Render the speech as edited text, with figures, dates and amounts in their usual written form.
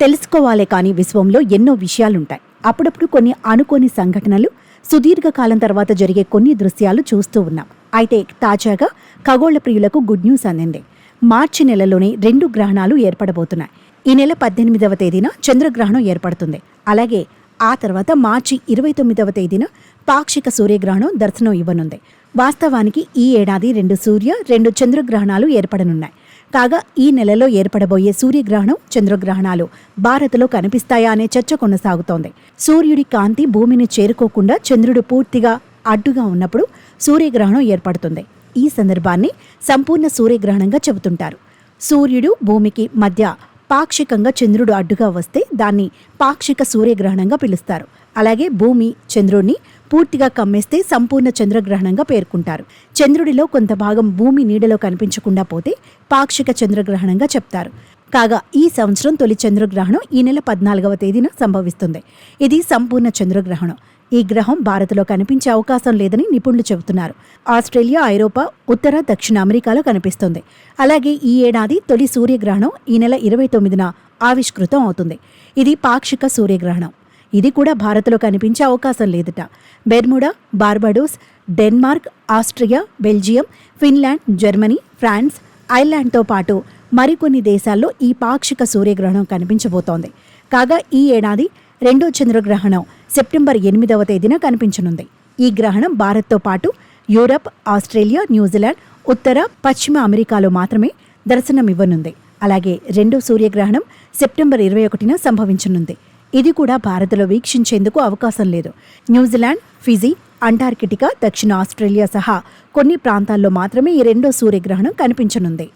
తెలుసుకోవాలే కానీ విశ్వంలో ఎన్నో విషయాలుంటాయి. అప్పుడప్పుడు కొన్ని అనుకోని సంఘటనలు, సుదీర్ఘకాలం తర్వాత జరిగే కొన్ని దృశ్యాలు చూస్తూ ఉన్నాం. అయితే తాజాగా ఖగోళ ప్రియులకు గుడ్ న్యూస్ అందింది. మార్చి నెలలోనే 2 గ్రహణాలు ఏర్పడబోతున్నాయి. ఈ నెల 18వ తేదీన చంద్రగ్రహణం ఏర్పడుతుంది. అలాగే ఆ తర్వాత మార్చి 29వ తేదీన పాక్షిక సూర్యగ్రహణం దర్శనం ఇవ్వనుంది. వాస్తవానికి ఈ ఏడాది 2 సూర్య 2 చంద్రగ్రహణాలు ఏర్పడనున్నాయి. కాగా ఈ నెలలో ఏర్పడబోయే సూర్యగ్రహణం, చంద్రగ్రహణాలు భారత్లో కనిపిస్తాయా అనే చర్చ కొనసాగుతోంది. సూర్యుడి కాంతి భూమిని చేరుకోకుండా చంద్రుడు పూర్తిగా అడ్డుగా ఉన్నప్పుడు సూర్యగ్రహణం ఏర్పడుతుంది. ఈ సందర్భాన్ని సంపూర్ణ సూర్యగ్రహణంగా చెబుతుంటారు. సూర్యుడు భూమికి మధ్య పాక్షికంగా చంద్రుడు అడ్డుగా వస్తే దాన్ని పాక్షిక సూర్యగ్రహణంగా పిలుస్తారు. అలాగే భూమి చంద్రుడిని పూర్తిగా కమ్మేస్తే సంపూర్ణ చంద్రగ్రహణంగా పేర్కొంటారు. చంద్రుడిలో కొంత భాగం భూమి నీడలో కనిపించకుండా పోతే పాక్షిక చంద్రగ్రహణంగా చెప్తారు. కాగా ఈ సంవత్సరం తొలి చంద్రగ్రహణం ఈ నెల 14వ తేదీన సంభవిస్తుంది. ఇది సంపూర్ణ చంద్రగ్రహణం. ఈ గ్రహం భారత్లో కనిపించే అవకాశం లేదని నిపుణులు చెబుతున్నారు. ఆస్ట్రేలియా, ఐరోపా, ఉత్తర, దక్షిణ అమెరికాలో కనిపిస్తుంది. అలాగే ఈ ఏడాది తొలి సూర్యగ్రహణం ఈ నెల 29న ఆవిష్కృతం అవుతుంది. ఇది పాక్షిక సూర్యగ్రహణం. ఇది కూడా భారత్లో కనిపించే అవకాశం లేదట. Bermuda, Barbados, Denmark, Austria, Belgium, Finland, Germany, France, ఐర్లాండ్తో పాటు మరికొన్ని దేశాల్లో ఈ పాక్షిక సూర్యగ్రహణం కనిపించబోతోంది. కాగా ఈ ఏడాది 2వ చంద్రగ్రహణం సెప్టెంబర్ 8వ తేదీన కనిపించనుంది. ఈ గ్రహణం భారత్తో పాటు యూరప్, ఆస్ట్రేలియా, న్యూజిలాండ్, ఉత్తర, పశ్చిమ అమెరికాలో మాత్రమే దర్శనమివ్వనుంది. అలాగే 2వ సూర్యగ్రహణం సెప్టెంబర్ 21న సంభవించనుంది. ఇది కూడా భారత్లో వీక్షించేందుకు అవకాశం లేదు. న్యూజిలాండ్, ఫిజీ, అంటార్కిటికా, దక్షిణ ఆస్ట్రేలియా సహా కొన్ని ప్రాంతాల్లో మాత్రమే ఈ 2వ సూర్యగ్రహణం కనిపించనుంది.